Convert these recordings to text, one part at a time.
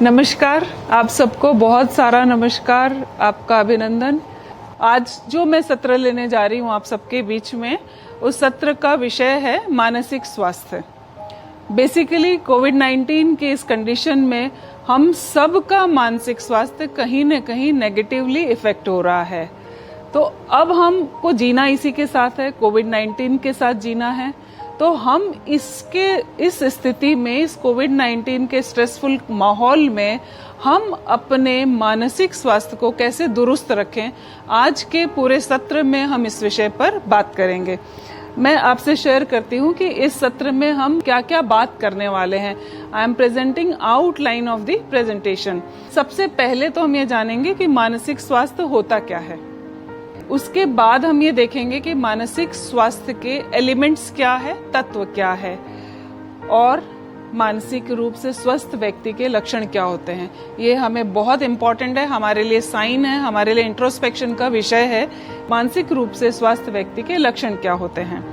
नमस्कार, आप सबको बहुत सारा नमस्कार, आपका अभिनंदन। आज जो मैं सत्र लेने जा रही हूँ आप सबके बीच में, उस सत्र का विषय है मानसिक स्वास्थ्य। बेसिकली कोविड-19 की इस कंडीशन में हम सब का मानसिक स्वास्थ्य कहीं न कहीं नेगेटिवली इफेक्ट हो रहा है। तो अब हमको जीना इसी के साथ है, कोविड-19 के साथ जीना है। तो हम इस स्थिति में, इस कोविड-19 के स्ट्रेसफुल माहौल में हम अपने मानसिक स्वास्थ्य को कैसे दुरुस्त रखें, आज के पूरे सत्र में हम इस विषय पर बात करेंगे। मैं आपसे शेयर करती हूँ कि इस सत्र में हम क्या क्या बात करने वाले हैं। I am presenting outline of the presentation. सबसे पहले तो हम ये जानेंगे कि मानसिक स्वास्थ्य होता क्या है। उसके बाद हम ये देखेंगे कि मानसिक स्वास्थ्य के एलिमेंट्स क्या है, तत्व क्या है, और मानसिक रूप से स्वस्थ व्यक्ति के लक्षण क्या होते हैं। ये हमें बहुत इम्पोर्टेंट है, हमारे लिए साइन है, हमारे लिए इंट्रोस्पेक्शन का विषय है। मानसिक रूप से स्वस्थ व्यक्ति के लक्षण क्या होते हैं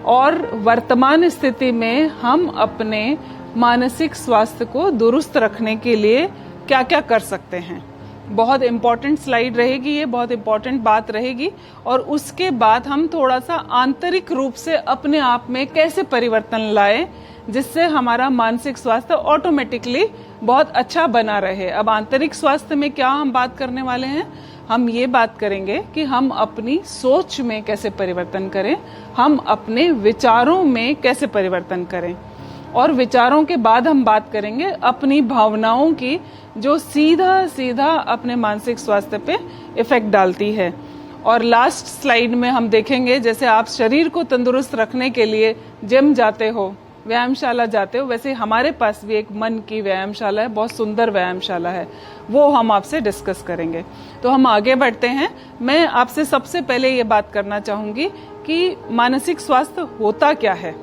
और वर्तमान स्थिति में हम अपने मानसिक स्वास्थ्य को दुरुस्त रखने के लिए क्या क्या कर सकते हैं। बहुत इम्पोर्टेंट स्लाइड रहेगी, ये बहुत इम्पोर्टेंट बात रहेगी। और उसके बाद हम थोड़ा सा आंतरिक रूप से अपने आप में कैसे परिवर्तन लाएं, जिससे हमारा मानसिक स्वास्थ्य ऑटोमेटिकली बहुत अच्छा बना रहे। अब आंतरिक स्वास्थ्य में क्या हम बात करने वाले हैं, हम ये बात करेंगे कि हम अपनी सोच में कैसे परिवर्तन करें, हम अपने विचारों में कैसे परिवर्तन करें, और विचारों के बाद हम बात करेंगे अपनी भावनाओं की, जो सीधा सीधा अपने मानसिक स्वास्थ्य पे इफेक्ट डालती है। और लास्ट स्लाइड में हम देखेंगे, जैसे आप शरीर को तंदुरुस्त रखने के लिए जिम जाते हो, व्यायामशाला जाते हो, वैसे हमारे पास भी एक मन की व्यायामशाला है, बहुत सुंदर व्यायामशाला है, वो हम आपसे डिस्कस करेंगे। तो हम आगे बढ़ते हैं। मैं आपसे सबसे पहले ये बात करना चाहूंगी कि मानसिक स्वास्थ्य होता क्या है।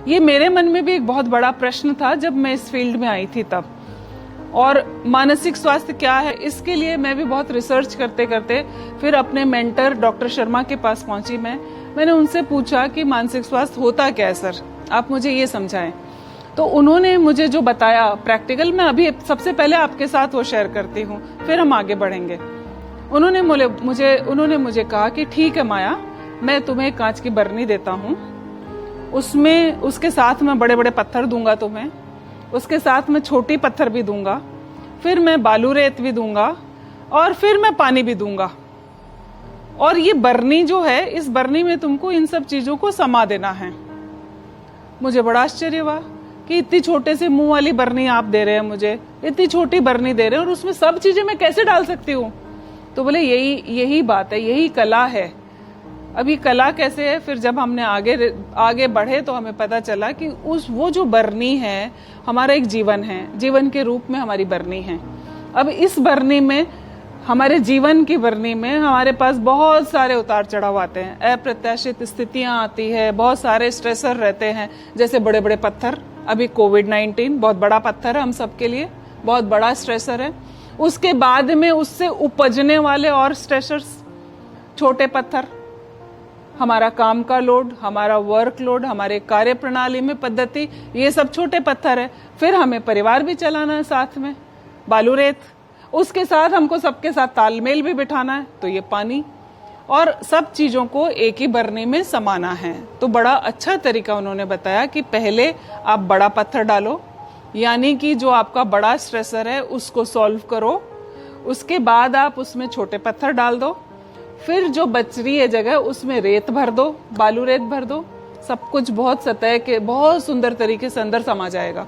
ये मेरे मन में भी एक बहुत बड़ा प्रश्न था जब मैं इस फील्ड में आई थी तब। और मानसिक स्वास्थ्य क्या है, इसके लिए मैं भी बहुत रिसर्च करते करते फिर अपने मेंटर डॉक्टर शर्मा के पास पहुंची। मैंने उनसे पूछा कि मानसिक स्वास्थ्य होता क्या है सर, आप मुझे ये समझाएं। तो उन्होंने मुझे जो बताया प्रैक्टिकल, मैं अभी सबसे पहले आपके साथ वो शेयर करती हूँ, फिर हम आगे बढ़ेंगे। उन्होंने मुझे कहा कि ठीक है माया, मैं तुम्हें कांच की बरनी देता हूँ, उसके साथ मैं बड़े बड़े पत्थर दूंगा तुम्हें, उसके साथ मैं छोटी पत्थर भी दूंगा, फिर मैं बालू रेत भी दूंगा, और फिर मैं पानी भी दूंगा। और ये बरनी जो है, इस बरनी में तुमको इन सब चीजों को समा देना है। मुझे बड़ा आश्चर्य हुआ कि इतनी छोटे से मुंह वाली बरनी आप दे रहे हैं मुझे, इतनी छोटी बरनी दे रहे हैं, और उसमें सब चीजें मैं कैसे डाल सकती हूँ। तो बोले यही बात है, यही कला है। अभी कला कैसे है, फिर जब हमने आगे बढ़े तो हमें पता चला कि वो जो बरनी है हमारा एक जीवन है, जीवन के रूप में हमारी बरनी है। अब इस बरनी में, हमारे जीवन की बरनी में हमारे पास बहुत सारे उतार चढ़ाव आते हैं, अप्रत्याशित स्थितियां आती है, बहुत सारे स्ट्रेसर रहते हैं, जैसे बड़े बड़े पत्थर। अभी कोविड-19 बहुत बड़ा पत्थर है हम सबके लिए, बहुत बड़ा स्ट्रेसर है। उसके बाद में उससे उपजने वाले और स्ट्रेसर्स, छोटे पत्थर, हमारा काम का लोड, हमारा वर्क लोड, हमारे कार्य प्रणाली में पद्धति, ये सब छोटे पत्थर है। फिर हमें परिवार भी चलाना है साथ में, बालू रेत। उसके साथ हमको सबके साथ तालमेल भी बिठाना है, तो ये पानी। और सब चीजों को एक ही बरनी में समाना है। तो बड़ा अच्छा तरीका उन्होंने बताया कि पहले आप बड़ा पत्थर डालो, यानी कि जो आपका बड़ा स्ट्रेसर है उसको सॉल्व करो। उसके बाद आप उसमें छोटे पत्थर डाल दो, फिर जो बच रही है जगह उसमें रेत भर दो, बालू रेत भर दो। सब कुछ बहुत सतह के बहुत सुंदर तरीके से अंदर समा जाएगा।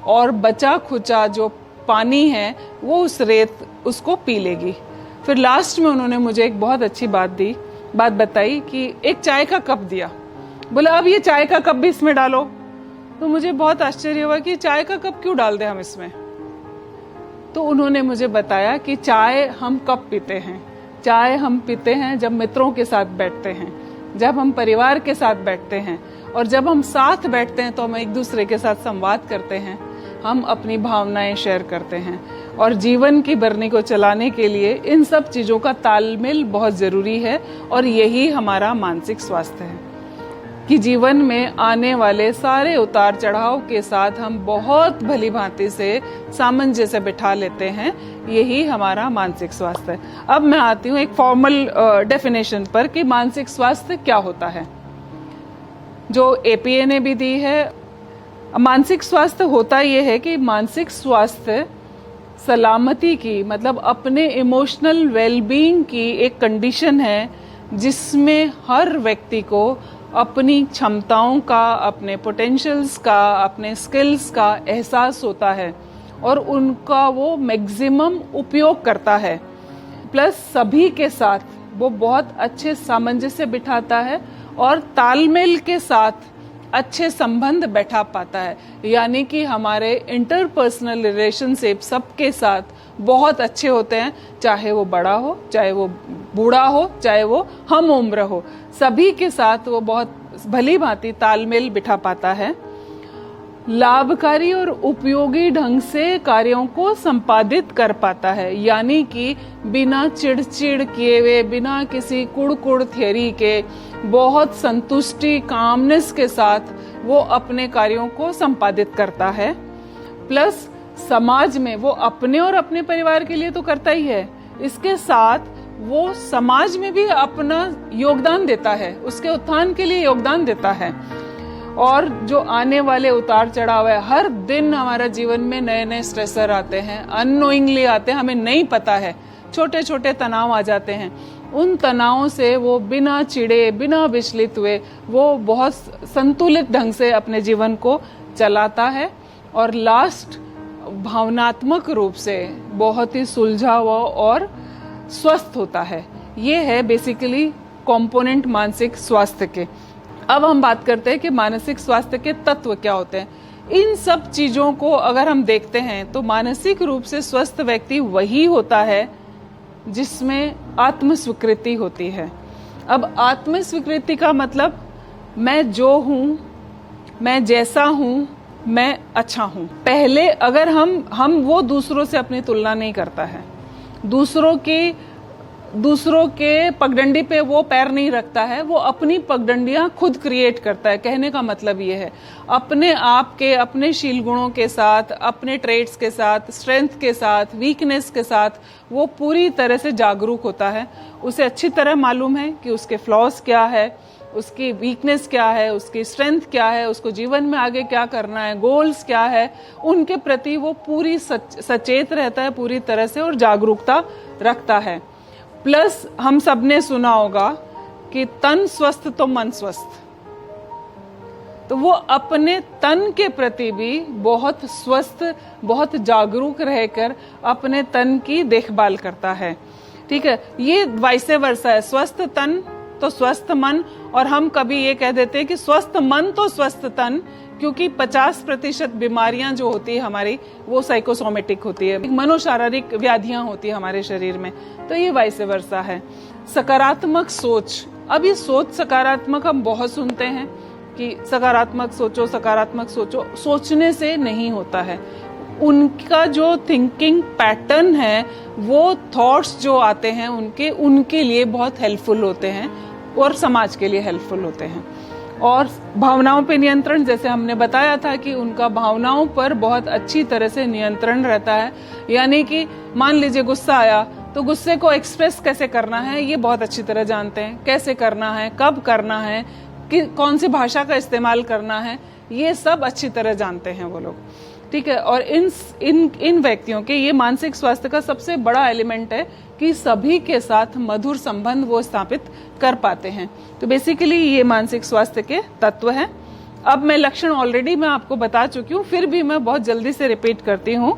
और बचा खुचा जो पानी है वो उस रेत उसको पी लेगी। फिर लास्ट में उन्होंने मुझे एक बहुत अच्छी बात बताई कि एक चाय का कप दिया। बोला अब ये चाय का कप भी इसमें डालो। तो मुझे बहुत आश्चर्य हुआ कि चाय का कप क्यों डाल दें हम इसमें। तो उन्होंने मुझे बताया कि चाय हम कब पीते हैं, चाय हम पीते हैं जब मित्रों के साथ बैठते हैं, जब हम परिवार के साथ बैठते हैं, और जब हम साथ बैठते हैं तो हम एक दूसरे के साथ संवाद करते हैं, हम अपनी भावनाएं शेयर करते हैं। और जीवन की बरनी को चलाने के लिए इन सब चीजों का तालमेल बहुत जरूरी है। और यही हमारा मानसिक स्वास्थ्य है कि जीवन में आने वाले सारे उतार चढ़ाव के साथ हम बहुत भली भांति से सामंजस्य बिठा लेते हैं। यही हमारा मानसिक स्वास्थ्य है। अब मैं आती हूँ एक फॉर्मल डेफिनेशन पर कि मानसिक स्वास्थ्य क्या होता है, जो एपीए ने भी दी है। मानसिक स्वास्थ्य होता यह है कि मानसिक स्वास्थ्य सलामती की, मतलब अपने इमोशनल वेलबींग की एक कंडीशन है जिसमें हर व्यक्ति को अपनी क्षमताओं का, अपने पोटेंशियल्स का, अपने स्किल्स का एहसास होता है और उनका वो मैक्सिमम उपयोग करता है। प्लस सभी के साथ वो बहुत अच्छे सामंजस्य बिठाता है और तालमेल के साथ अच्छे संबंध बैठा पाता है। यानी कि हमारे इंटरपर्सनल रिलेशनशिप सबके साथ बहुत अच्छे होते हैं, चाहे वो बड़ा हो, चाहे वो बूढ़ा हो, चाहे वो हम उम्र हो, सभी के साथ वो बहुत भली भांति तालमेल बिठा पाता है। लाभकारी और उपयोगी ढंग से कार्यों को संपादित कर पाता है, यानी कि बिना चिड़चिड़ किए हुए, बिना किसी कुड़ थियरी के, बहुत संतुष्टि, कामनेस के साथ वो अपने कार्यों को संपादित करता है। प्लस समाज में वो अपने और अपने परिवार के लिए तो करता ही है, इसके साथ वो समाज में भी अपना योगदान देता है, उसके उत्थान के लिए योगदान देता है। और जो आने वाले उतार चढ़ाव है, हर दिन हमारा जीवन में नए नए स्ट्रेसर आते हैं, अननोइंगली आते हैं, हमें नहीं पता है, छोटे छोटे तनाव आ जाते हैं। उन तनावों से वो बिना चिड़े, बिना विचलित हुए वो बहुत संतुलित ढंग से अपने जीवन को चलाता है और लास्ट भावनात्मक रूप से बहुत ही सुलझा हुआ और स्वस्थ होता है। ये है बेसिकली कंपोनेंट मानसिक स्वास्थ्य के। अब हम बात करते हैं कि मानसिक स्वास्थ्य के तत्व क्या होते हैं। इन सब चीजों को अगर हम देखते हैं तो मानसिक रूप से स्वस्थ व्यक्ति वही होता है जिसमें आत्म स्वीकृति होती है। अब आत्म स्वीकृति का मतलब मैं जो हूं, मैं जैसा हूं, मैं अच्छा हूं। पहले अगर हम वो दूसरों से अपनी तुलना नहीं करता है, दूसरों के पगडंडी पे वो पैर नहीं रखता है, वो अपनी पगडंडियां खुद क्रिएट करता है। कहने का मतलब ये है, अपने आप के, अपने शील गुणों के साथ, अपने ट्रेट्स के साथ, स्ट्रेंथ के साथ, वीकनेस के साथ वो पूरी तरह से जागरूक होता है। उसे अच्छी तरह मालूम है कि उसके फ्लॉज क्या है, उसकी वीकनेस क्या है, उसकी स्ट्रेंथ क्या है, उसको जीवन में आगे क्या करना है, गोल्स क्या है, उनके प्रति वो पूरी सचेत रहता है पूरी तरह से और जागरूकता रखता है। प्लस हम सबने सुना होगा कि तन स्वस्थ तो मन स्वस्थ, तो वो अपने तन के प्रति भी बहुत स्वस्थ, बहुत जागरूक रहकर अपने तन की देखभाल करता है। ठीक है, ये वाइसे वर्सा है, स्वस्थ तन तो स्वस्थ मन। और हम कभी ये कह देते हैं कि स्वस्थ मन तो स्वस्थ तन, क्योंकि 50% बीमारियां जो होती है हमारी वो साइकोसोमेटिक होती है, मनोशारीरिक व्याधियां होती है हमारे शरीर में। तो ये वाइसे वर्सा है। सकारात्मक सोच, अब ये सोच सकारात्मक हम बहुत सुनते हैं कि सकारात्मक सोचो, सकारात्मक सोचो, सोचने से नहीं होता है। उनका जो थिंकिंग पैटर्न है, वो थॉट्स जो आते हैं उनके लिए बहुत हेल्पफुल होते हैं और समाज के लिए हेल्पफुल होते हैं। और भावनाओं पे नियंत्रण, जैसे हमने बताया था कि उनका भावनाओं पर बहुत अच्छी तरह से नियंत्रण रहता है। यानी कि मान लीजिए गुस्सा आया तो गुस्से को एक्सप्रेस कैसे करना है ये बहुत अच्छी तरह जानते हैं, कैसे करना है, कब करना है, कि कौन सी भाषा का इस्तेमाल करना है, ये सब अच्छी तरह जानते हैं वो लोग। ठीक है, और इन व्यक्तियों के ये मानसिक स्वास्थ्य का सबसे बड़ा एलिमेंट है कि सभी के साथ मधुर संबंध वो स्थापित कर पाते हैं। तो बेसिकली ये मानसिक स्वास्थ्य के तत्व हैं। अब मैं लक्षण ऑलरेडी मैं आपको बता चुकी हूँ, फिर भी मैं बहुत जल्दी से रिपीट करती हूँ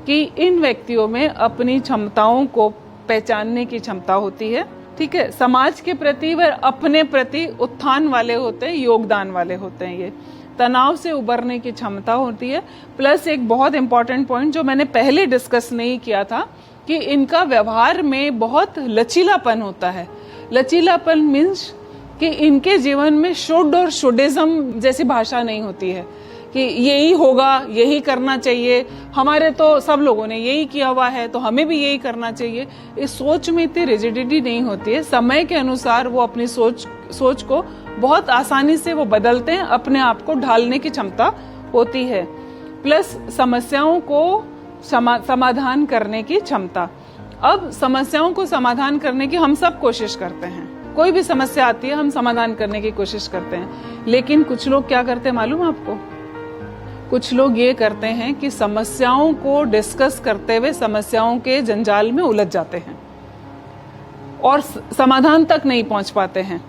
कि इन व्यक्तियों में अपनी क्षमताओं को पहचानने की क्षमता होती है। ठीक है, समाज के प्रति व अपने प्रति उत्थान वाले होते हैं, योगदान वाले होते हैं। ये तनाव से उबरने की क्षमता होती है। प्लस एक बहुत इंपॉर्टेंट पॉइंट जो मैंने पहले डिस्कस नहीं किया था कि इनका व्यवहार में बहुत लचीलापन होता है। लचीलापन मीन्स कि इनके जीवन में शुड और शुडिज्म जैसी भाषा नहीं होती है, कि यही होगा, यही करना चाहिए, हमारे तो सब लोगों ने यही किया हुआ है तो हमें भी यही करना चाहिए। इस सोच में इतनी रिजिडिटी नहीं होती है। समय के अनुसार वो अपनी सोच को बहुत आसानी से वो बदलते हैं, अपने आप को ढालने की क्षमता होती है। प्लस समस्याओं को समाधान करने की क्षमता। अब समस्याओं को समाधान करने की हम सब कोशिश करते हैं, कोई भी समस्या आती है हम समाधान करने की कोशिश करते हैं, लेकिन कुछ लोग क्या करते हैं मालूम आपको? कुछ लोग ये करते हैं कि समस्याओं को डिस्कस करते हुए समस्याओं के जंजाल में उलझ जाते हैं और समाधान तक नहीं पहुंच पाते हैं।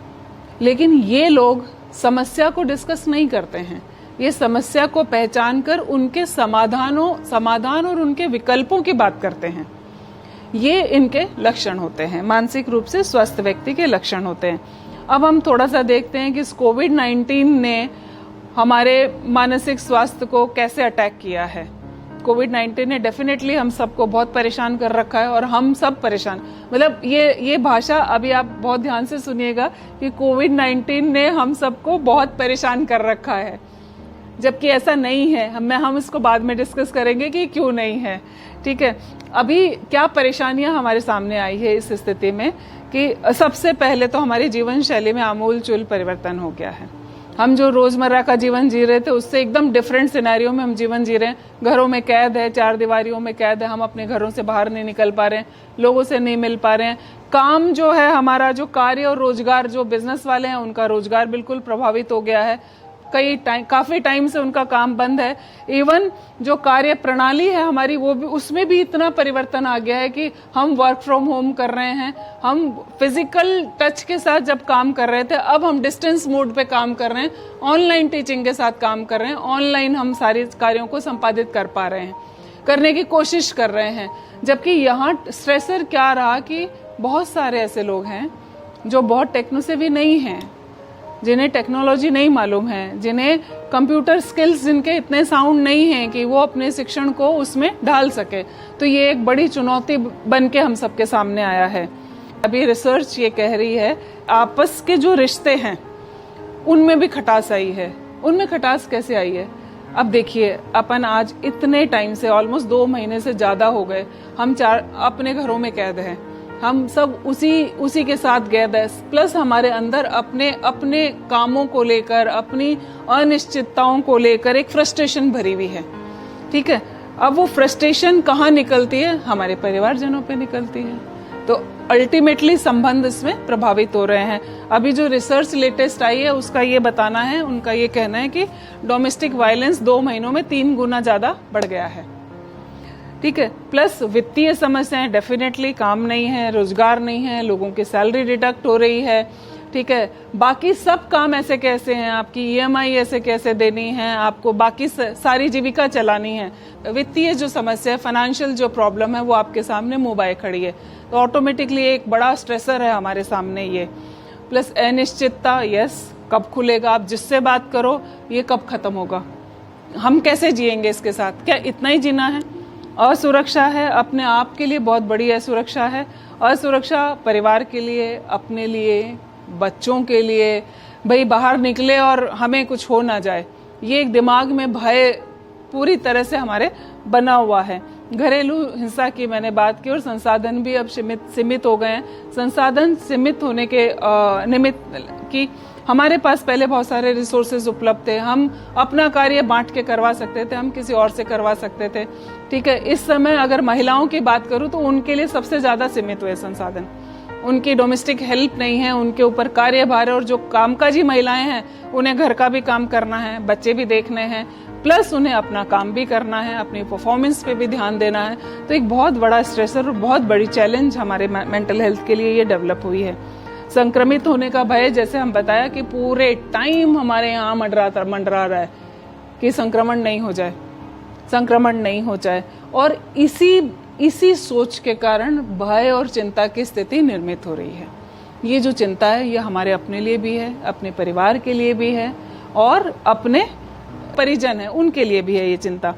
लेकिन ये लोग समस्या को डिस्कस नहीं करते हैं, ये समस्या को पहचान कर उनके समाधान और उनके विकल्पों की बात करते हैं। ये इनके लक्षण होते हैं, मानसिक रूप से स्वस्थ व्यक्ति के लक्षण होते हैं। अब हम थोड़ा सा देखते हैं कि कोविड-19 ने हमारे मानसिक स्वास्थ्य को कैसे अटैक किया है। कोविड-19 ने डेफिनेटली हम सबको बहुत परेशान कर रखा है और हम सब परेशान, मतलब ये भाषा अभी आप बहुत ध्यान से सुनिएगा कि कोविड-19 ने हम सबको बहुत परेशान कर रखा है, जबकि ऐसा नहीं है। हम इसको बाद में डिस्कस करेंगे कि क्यों नहीं है, ठीक है। अभी क्या परेशानियां हमारे सामने आई है इस स्थिति में कि सबसे पहले तो हमारी जीवन शैली में आमूलचूल परिवर्तन हो गया है। हम जो रोजमर्रा का जीवन जी रहे थे उससे एकदम डिफरेंट सिनेरियो में हम जीवन जी रहे हैं। घरों में कैद है, चार दीवारियों में कैद है, हम अपने घरों से बाहर नहीं निकल पा रहे हैं, लोगों से नहीं मिल पा रहे हैं। काम जो है हमारा, जो कार्य और रोजगार, जो बिजनेस वाले हैं उनका रोजगार बिल्कुल प्रभावित हो गया है। काफी टाइम से उनका काम बंद है। इवन जो कार्य प्रणाली है हमारी, वो भी, उसमें भी इतना परिवर्तन आ गया है कि हम वर्क फ्रॉम होम कर रहे हैं। हम फिजिकल टच के साथ जब काम कर रहे थे, अब हम डिस्टेंस मोड पे काम कर रहे हैं, ऑनलाइन टीचिंग के साथ काम कर रहे हैं, ऑनलाइन हम सारे कार्यों को संपादित कर पा रहे हैं, करने की कोशिश कर रहे हैं। जबकि यहाँ स्ट्रेसर क्या रहा कि बहुत सारे ऐसे लोग हैं जो बहुत टेक्नो से भी नहीं हैं, जिन्हें टेक्नोलॉजी नहीं मालूम है, जिन्हें कंप्यूटर स्किल्स जिनके इतने साउंड नहीं हैं कि वो अपने शिक्षण को उसमें ढाल सके। तो ये एक बड़ी चुनौती बन के हम सबके सामने आया है। अभी रिसर्च ये कह रही है आपस के जो रिश्ते हैं उनमें भी खटास आई है। उनमें खटास कैसे आई है? अब देखिए, अपन आज इतने टाइम से, ऑलमोस्ट 2 महीने से ज्यादा हो गए, हम अपने घरों में कैद हैं, हम सब उसी के साथ कैद है। प्लस हमारे अंदर अपने कामों को लेकर, अपनी अनिश्चितताओं को लेकर एक फ्रस्ट्रेशन भरी हुई है, ठीक है। अब वो फ्रस्ट्रेशन कहाँ निकलती है? हमारे परिवारजनों पे निकलती है। तो अल्टीमेटली संबंध इसमें प्रभावित हो रहे हैं। अभी जो रिसर्च लेटेस्ट आई है उसका ये बताना है, उनका ये कहना है कि डोमेस्टिक वायलेंस 2 महीनों में 3 गुना ज्यादा बढ़ गया है, ठीक है। प्लस वित्तीय समस्याएं, डेफिनेटली काम नहीं है, रोजगार नहीं है, लोगों की सैलरी डिडक्ट हो रही है, ठीक है। बाकी सब काम ऐसे कैसे हैं, आपकी ईएमआई ऐसे कैसे देनी है, आपको बाकी सारी जीविका चलानी है। वित्तीय जो समस्या है, फाइनेंशियल जो प्रॉब्लम है, वो आपके सामने मुंह खड़ी है। तो ऑटोमेटिकली एक बड़ा स्ट्रेसर है हमारे सामने ये। प्लस अनिश्चितता, यस, कब खुलेगा, आप जिससे बात करो ये कब खत्म होगा, हम कैसे जिएंगे इसके साथ, क्या इतना ही जीना है? असुरक्षा है, अपने आप के लिए बहुत बड़ी असुरक्षा है। असुरक्षा परिवार के लिए, अपने लिए, बच्चों के लिए, भाई बाहर निकले और हमें कुछ हो ना जाए, ये एक दिमाग में भय पूरी तरह से हमारे बना हुआ है। घरेलू हिंसा की मैंने बात की, और संसाधन भी अब सीमित हो गए हैं। संसाधन सीमित होने के निमित्त की हमारे पास पहले बहुत सारे रिसोर्सेज उपलब्ध थे, हम अपना कार्य बांट के करवा सकते थे, हम किसी और से करवा सकते थे, ठीक है। इस समय अगर महिलाओं की बात करूं तो उनके लिए सबसे ज्यादा सीमित हुए संसाधन। उनकी डोमेस्टिक हेल्प नहीं है, उनके ऊपर कार्यभार है, और जो कामकाजी महिलाएं हैं उन्हें घर का भी काम करना है, बच्चे भी देखने हैं, प्लस उन्हें अपना काम भी करना है, अपनी परफॉर्मेंस पे भी ध्यान देना है। तो एक बहुत बड़ा स्ट्रेसर और बहुत बड़ी चैलेंज हमारे मेंटल हेल्थ के लिए ये डेवलप हुई है। संक्रमित होने का भय, जैसे हम बताया कि पूरे टाइम हमारे यहाँ मंडरा रहा है कि संक्रमण नहीं हो जाए, और इसी सोच के कारण भय और चिंता की स्थिति निर्मित हो रही है। ये जो चिंता है ये हमारे अपने लिए भी है, अपने परिवार के लिए भी है, और अपने परिजन है उनके लिए भी है ये चिंता।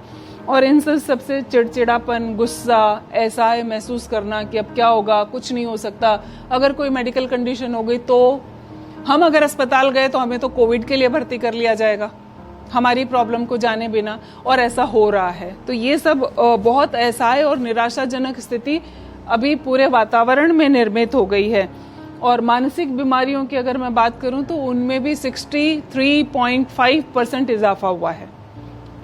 और इन सबसे चिड़चिड़ापन, गुस्सा, ऐसा है महसूस करना कि अब क्या होगा, कुछ नहीं हो सकता, अगर कोई मेडिकल कंडीशन हो गई तो हम अगर अस्पताल गए तो हमें तो कोविड के लिए भर्ती कर लिया जाएगा, हमारी प्रॉब्लम को जाने बिना, और ऐसा हो रहा है। तो ये सब बहुत असहाय और निराशाजनक स्थिति अभी पूरे वातावरण में निर्मित हो गई है। और मानसिक बीमारियों की अगर मैं बात करूं तो उनमें भी 63.5% इजाफा हुआ है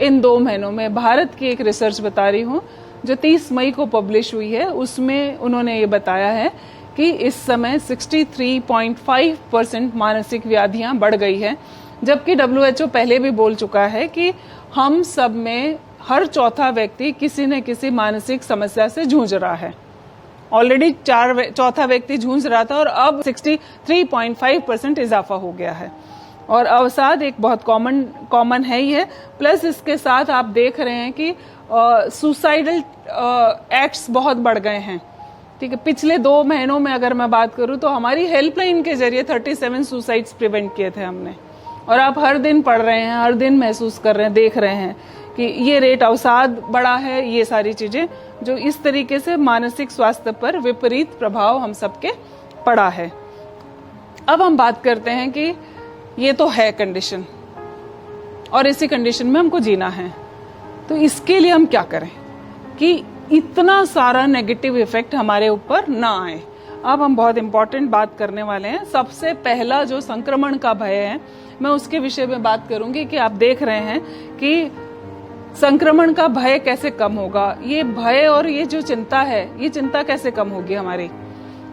इन 2 महीनों में। भारत की एक रिसर्च बता रही हूं जो 30 मई को पब्लिश हुई है, उसमें उन्होंने ये बताया है कि इस समय 63.5% मानसिक व्याधियां बढ़ गई है, जबकि WHO पहले भी बोल चुका है कि हम सब में हर चौथा व्यक्ति किसी न किसी मानसिक समस्या से जूझ रहा है। ऑलरेडी चौथा व्यक्ति जूझ रहा था और अब 63.5% इजाफा हो गया है। और अवसाद एक बहुत कॉमन है ही है। प्लस इसके साथ आप देख रहे हैं कि सुसाइडल एक्ट्स बहुत बढ़ गए हैं। ठीक है, पिछले 2 महीनों में अगर मैं बात करूं तो हमारी हेल्पलाइन के जरिए 37 सुसाइड्स प्रिवेंट किए थे हमने। और आप हर दिन पढ़ रहे हैं, हर दिन महसूस कर रहे हैं, देख रहे हैं कि ये रेट अवसाद बढ़ा है। ये सारी चीजें जो इस तरीके से मानसिक स्वास्थ्य पर विपरीत प्रभाव हम सबके पड़ा है। अब हम बात करते हैं कि ये तो है कंडीशन और इसी कंडीशन में हमको जीना है, तो इसके लिए हम क्या करें कि इतना सारा नेगेटिव इफेक्ट हमारे ऊपर ना आए। अब हम बहुत इंपॉर्टेंट बात करने वाले हैं। सबसे पहला जो संक्रमण का भय है, मैं उसके विषय में बात करूंगी कि आप देख रहे हैं कि संक्रमण का भय कैसे कम होगा। ये भय और ये जो चिंता है, ये चिंता कैसे कम होगी हमारी?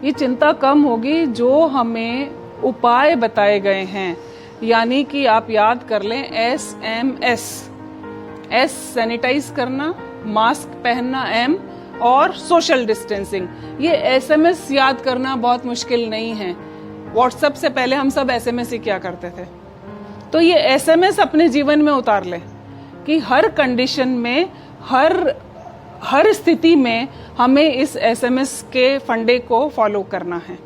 ये चिंता कम होगी जो हमें उपाय बताए गए हैं, यानी कि आप याद कर लें SMS। S सैनिटाइज करना, मास्क पहनना M, और सोशल डिस्टेंसिंग। ये SMS याद करना बहुत मुश्किल नहीं है। व्हाट्सएप से पहले हम सब SMS ही क्या करते थे, तो ये SMS अपने जीवन में उतार ले कि हर कंडीशन में, हर स्थिति में हमें इस SMS के फंडे को फॉलो करना है।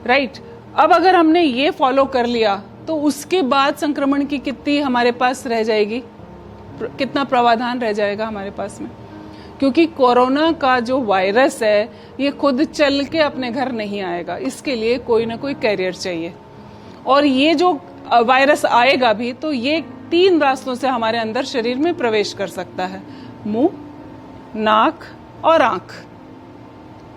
राइट। अब अगर हमने ये फॉलो कर लिया तो उसके बाद संक्रमण की कितनी हमारे पास रह जाएगी, कितना प्रावधान रह जाएगा हमारे पास में? क्योंकि कोरोना का जो वायरस है ये खुद चल के अपने घर नहीं आएगा, इसके लिए कोई ना कोई कैरियर चाहिए। और ये जो वायरस आएगा भी तो ये 3 रास्तों से हमारे अंदर शरीर में प्रवेश कर सकता है, मुंह, नाक और आंख।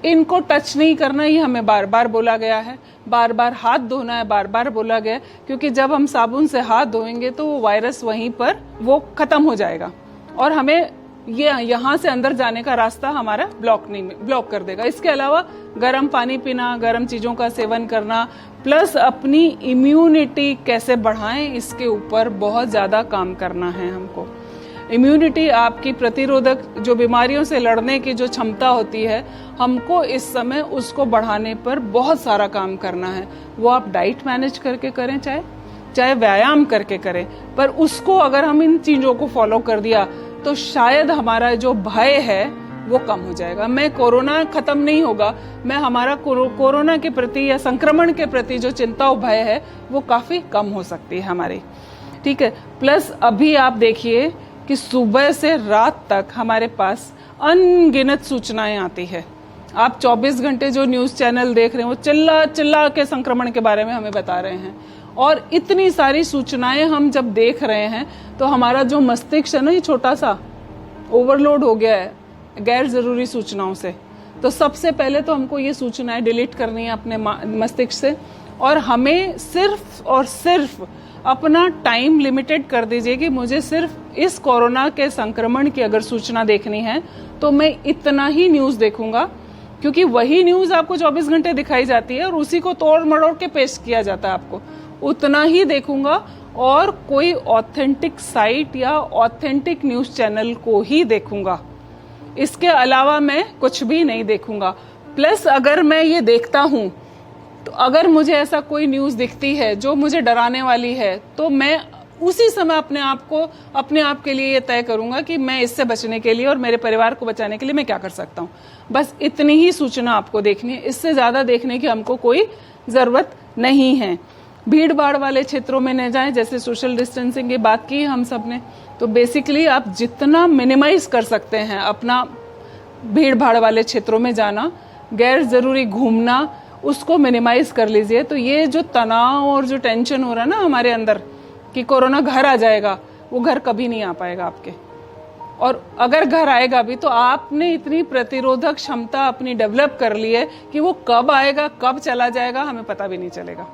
इनको टच नहीं करना, ये हमें बार बार बोला गया है। बार बार हाथ धोना है, बार बार बोला गया, क्योंकि जब हम साबुन से हाथ धोएंगे तो वो वायरस वहीं पर वो खत्म हो जाएगा और हमें ये यहाँ से अंदर जाने का रास्ता हमारा ब्लॉक कर देगा। इसके अलावा गर्म पानी पीना, गर्म चीजों का सेवन करना, प्लस अपनी इम्यूनिटी कैसे बढ़ाएं, इसके ऊपर बहुत ज्यादा काम करना है हमको। इम्यूनिटी आपकी प्रतिरोधक जो बीमारियों से लड़ने की जो क्षमता होती है, हमको इस समय उसको बढ़ाने पर बहुत सारा काम करना है। वो आप डाइट मैनेज करके करें, चाहे व्यायाम करके करें, पर उसको अगर हम इन चीजों को फॉलो कर दिया तो शायद हमारा जो भय है वो कम हो जाएगा। मैं कोरोना खत्म नहीं होगा, मैं हमारा कोरोना के प्रति या संक्रमण के प्रति जो चिंता और भय है वो काफी कम हो सकती है हमारी। ठीक है। प्लस अभी आप देखिए कि सुबह से रात तक हमारे पास अनगिनत सूचनाएं आती है। आप 24 घंटे जो न्यूज चैनल देख रहे हैं वो चिल्ला के संक्रमण के बारे में हमें बता रहे हैं। और इतनी सारी सूचनाएं हम जब देख रहे हैं तो हमारा जो मस्तिष्क है ना, ये छोटा सा ओवरलोड हो गया है गैर जरूरी सूचनाओं से। तो सबसे पहले तो हमको ये सूचनाएं डिलीट करनी है अपने मस्तिष्क से, और हमें सिर्फ और सिर्फ अपना टाइम लिमिटेड कर दीजिए कि मुझे सिर्फ इस कोरोना के संक्रमण की अगर सूचना देखनी है तो मैं इतना ही न्यूज देखूंगा, क्योंकि वही न्यूज आपको 24 घंटे दिखाई जाती है और उसी को तोड़ मड़ोड़ के पेश किया जाता है आपको। उतना ही देखूंगा और कोई ऑथेंटिक साइट या ऑथेंटिक न्यूज चैनल को ही देखूंगा, इसके अलावा मैं कुछ भी नहीं देखूंगा। प्लस अगर मैं ये देखता हूं तो अगर मुझे ऐसा कोई न्यूज दिखती है जो मुझे डराने वाली है तो मैं उसी समय अपने आप के लिए ये तय करूंगा कि मैं इससे बचने के लिए और मेरे परिवार को बचाने के लिए मैं क्या कर सकता हूँ। बस इतनी ही सूचना आपको देखनी है, इससे ज्यादा देखने की हमको कोई जरूरत नहीं है। भीड़ भाड़ वाले क्षेत्रों में न जाएं, जैसे सोशल डिस्टेंसिंग की बात की हम सब ने, तो बेसिकली आप जितना मिनिमाइज कर सकते हैं अपना भीड़ भाड़ वाले क्षेत्रों में जाना, गैर जरूरी घूमना, उसको मिनिमाइज कर लीजिए। तो ये जो तनाव और जो टेंशन हो रहा है ना हमारे अंदर, कि कोरोना घर आ जाएगा, वो घर कभी नहीं आ पाएगा आपके। और अगर घर आएगा भी तो आपने इतनी प्रतिरोधक क्षमता अपनी डेवलप कर ली है कि वो कब आएगा कब चला जाएगा हमें पता भी नहीं चलेगा।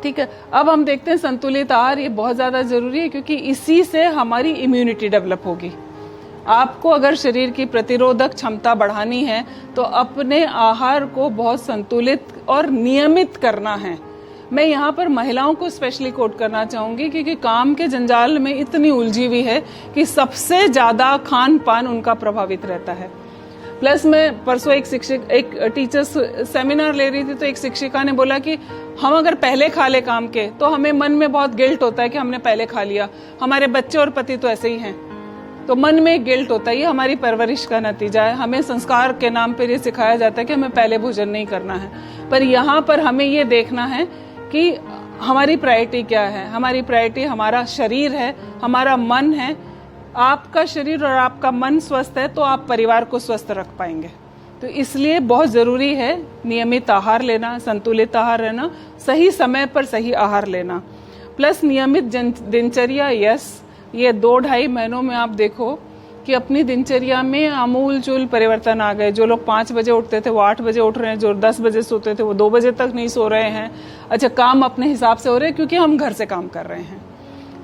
ठीक है, अब हम देखते हैं संतुलित आहार। ये बहुत ज्यादा जरूरी है क्योंकि इसी से हमारी इम्यूनिटी डेवलप होगी। आपको अगर शरीर की प्रतिरोधक क्षमता बढ़ानी है तो अपने आहार को बहुत संतुलित और नियमित करना है। मैं यहाँ पर महिलाओं को स्पेशली कोट करना चाहूंगी क्योंकि काम के जंजाल में इतनी उलझी हुई है कि सबसे ज्यादा खान पान उनका प्रभावित रहता है। प्लस मैं परसों एक टीचर्स सेमिनार ले रही थी तो एक शिक्षिका ने बोला कि हम अगर पहले खा ले काम के तो हमें मन में बहुत गिल्ट होता है कि हमने पहले खा लिया। हमारे बच्चे और पति तो ऐसे ही हैं, तो मन में गिल्ट होता है। ये हमारी परवरिश का नतीजा है। हमें संस्कार के नाम पर ये सिखाया जाता है कि हमें पहले भोजन नहीं करना है, पर यहाँ पर हमें ये देखना है कि हमारी प्रायोरिटी क्या है। हमारी प्रायोरिटी हमारा शरीर है, हमारा मन है। आपका शरीर और आपका मन स्वस्थ है तो आप परिवार को स्वस्थ रख पाएंगे। तो इसलिए बहुत जरूरी है नियमित आहार लेना, संतुलित आहार लेना, सही समय पर सही आहार लेना, प्लस नियमित दिनचर्या। यस, ये 2-2.5 महीनों में आप देखो कि अपनी दिनचर्या में आमूल-चूल परिवर्तन आ गए। जो लोग 5 बजे उठते थे वो 8 बजे उठ रहे हैं, जो 10 बजे सोते थे वो 2 बजे तक नहीं सो रहे हैं। अच्छा, काम अपने हिसाब से हो रहे हैं क्योंकि हम घर से काम कर रहे हैं।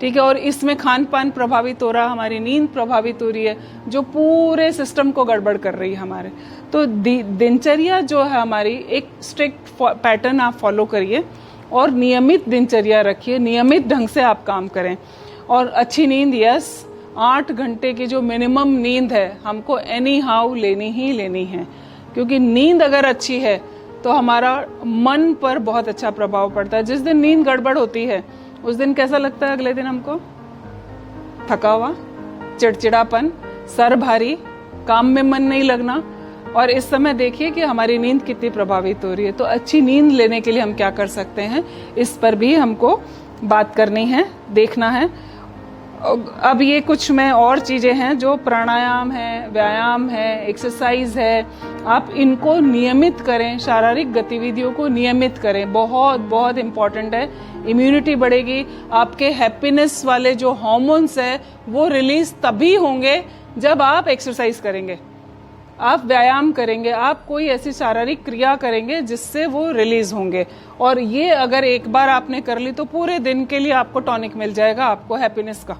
ठीक है, और इसमें खान पान प्रभावित हो रहा, हमारी नींद प्रभावित हो रही है, जो पूरे सिस्टम को गड़बड़ कर रही है हमारे। तो दिनचर्या जो है हमारी, एक स्ट्रिक्ट पैटर्न आप फॉलो करिए और नियमित दिनचर्या रखिए, नियमित ढंग से आप काम करें। और अच्छी नींद, यस, 8 घंटे की जो मिनिमम नींद है हमको एनी हाउ लेनी ही लेनी है, क्योंकि नींद अगर अच्छी है तो हमारा मन पर बहुत अच्छा प्रभाव पड़ता है। जिस दिन नींद गड़बड़ होती है उस दिन कैसा लगता है? अगले दिन हमको थका हुआ, चिड़चिड़ापन, सर भारी, काम में मन नहीं लगना। और इस समय देखिए कि हमारी नींद कितनी प्रभावित हो रही है। तो अच्छी नींद लेने के लिए हम क्या कर सकते हैं, इस पर भी हमको बात करनी है, देखना है। अब ये कुछ में और चीजें हैं जो प्राणायाम है, व्यायाम है, एक्सरसाइज है, आप इनको नियमित करें, शारीरिक गतिविधियों को नियमित करें, बहुत बहुत इम्पोर्टेंट है। इम्यूनिटी बढ़ेगी, आपके हैप्पीनेस वाले जो हार्मोन्स है वो रिलीज तभी होंगे जब आप एक्सरसाइज करेंगे, आप व्यायाम करेंगे, आप कोई ऐसी शारीरिक क्रिया करेंगे जिससे वो रिलीज होंगे। और ये अगर एक बार आपने कर ली तो पूरे दिन के लिए आपको टॉनिक मिल जाएगा, आपको हैप्पीनेस का।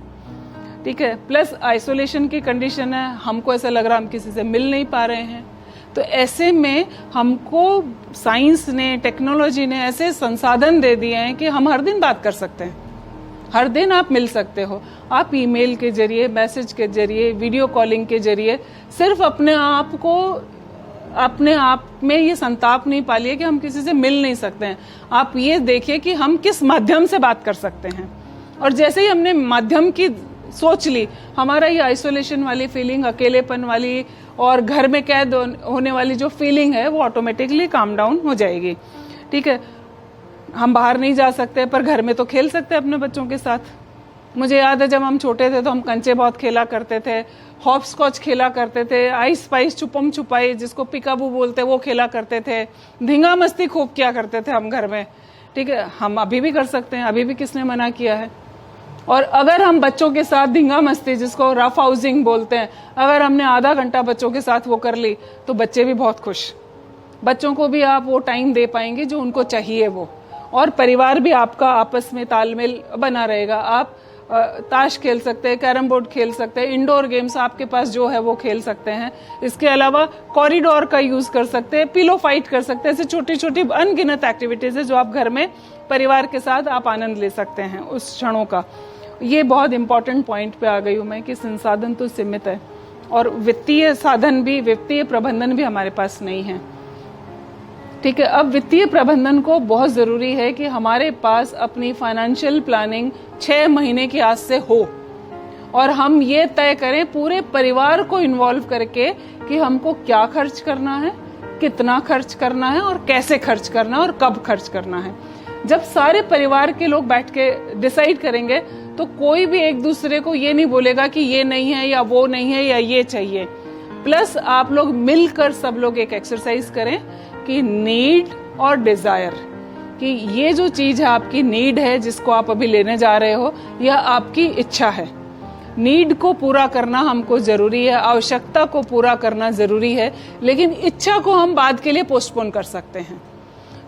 ठीक है, प्लस आइसोलेशन की कंडीशन है, हमको ऐसा लग रहा है हम किसी से मिल नहीं पा रहे हैं। तो ऐसे में हमको साइंस ने, टेक्नोलॉजी ने ऐसे संसाधन दे दिए हैं कि हम हर दिन बात कर सकते हैं, हर दिन आप मिल सकते हो। आप ईमेल के जरिए, मैसेज के जरिए, वीडियो कॉलिंग के जरिए, सिर्फ अपने आप में ये संताप नहीं पालिए कि हम किसी से मिल नहीं सकते हैं। आप ये देखिए कि हम किस माध्यम से बात कर सकते हैं। और जैसे ही हमने माध्यम की सोच ली, हमारा ये आइसोलेशन वाली फीलिंग, अकेलेपन वाली और घर में कैद होने वाली जो फीलिंग है वो ऑटोमेटिकली काम डाउन हो जाएगी। ठीक है, हम बाहर नहीं जा सकते पर घर में तो खेल सकते हैं अपने बच्चों के साथ। मुझे याद है जब हम छोटे थे तो हम कंचे बहुत खेला करते थे, हॉप स्कॉच खेला करते थे, आइस स्पाइस, छुपम छुपाई जिसको पिकाबू बोलते वो खेला करते थे, धींगा मस्ती खूब किया करते थे हम घर में। ठीक है, हम अभी भी कर सकते हैं, अभी भी किसने मना किया है। और अगर हम बच्चों के साथ धींगा मस्ती, जिसको रफ हाउसिंग बोलते हैं, अगर हमने आधा घंटा बच्चों के साथ वो कर ली तो बच्चे भी बहुत खुश, बच्चों को भी आप वो टाइम दे पाएंगे जो उनको चाहिए वो, और परिवार भी आपका आपस में तालमेल बना रहेगा। आप ताश खेल सकते हैं, कैरम बोर्ड खेल सकते हैं, इंडोर गेम्स आपके पास जो है वो खेल सकते हैं। इसके अलावा कॉरिडोर का यूज कर सकते हैं, पिलो फाइट कर सकते हैं। ऐसे छोटी छोटी अनगिनत एक्टिविटीज है जो आप घर में परिवार के साथ आप आनंद ले सकते हैं उस क्षणों का। ये बहुत इंपॉर्टेंट पॉइंट पे आ गई हूं मैं कि संसाधन तो सीमित है और वित्तीय साधन भी, वित्तीय प्रबंधन भी हमारे पास नहीं है। ठीक है, अब वित्तीय प्रबंधन को बहुत जरूरी है कि हमारे पास अपनी फाइनेंशियल प्लानिंग 6 महीने की आज से हो और हम ये तय करें पूरे परिवार को इन्वॉल्व करके कि हमको क्या खर्च करना है, कितना खर्च करना है और कैसे खर्च करना है और कब खर्च करना है। जब सारे परिवार के लोग बैठ के डिसाइड करेंगे तो कोई भी एक दूसरे को ये नहीं बोलेगा कि ये नहीं है या वो नहीं है या ये चाहिए। प्लस आप लोग मिलकर सब लोग एक एक्सरसाइज करें कि नीड और डिजायर, कि ये जो चीज है आपकी नीड है, जिसको आप अभी लेने जा रहे हो, यह आपकी इच्छा है। नीड को पूरा करना हमको जरूरी है, आवश्यकता को पूरा करना जरूरी है, लेकिन इच्छा को हम बाद के लिए पोस्टपोन कर सकते हैं।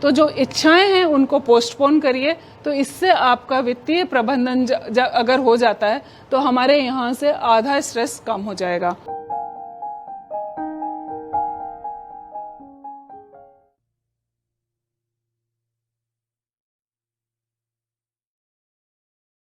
तो जो इच्छाएं हैं उनको पोस्टपोन करिए, तो इससे आपका वित्तीय प्रबंधन अगर हो जाता है तो हमारे यहाँ से आधा स्ट्रेस कम हो जाएगा।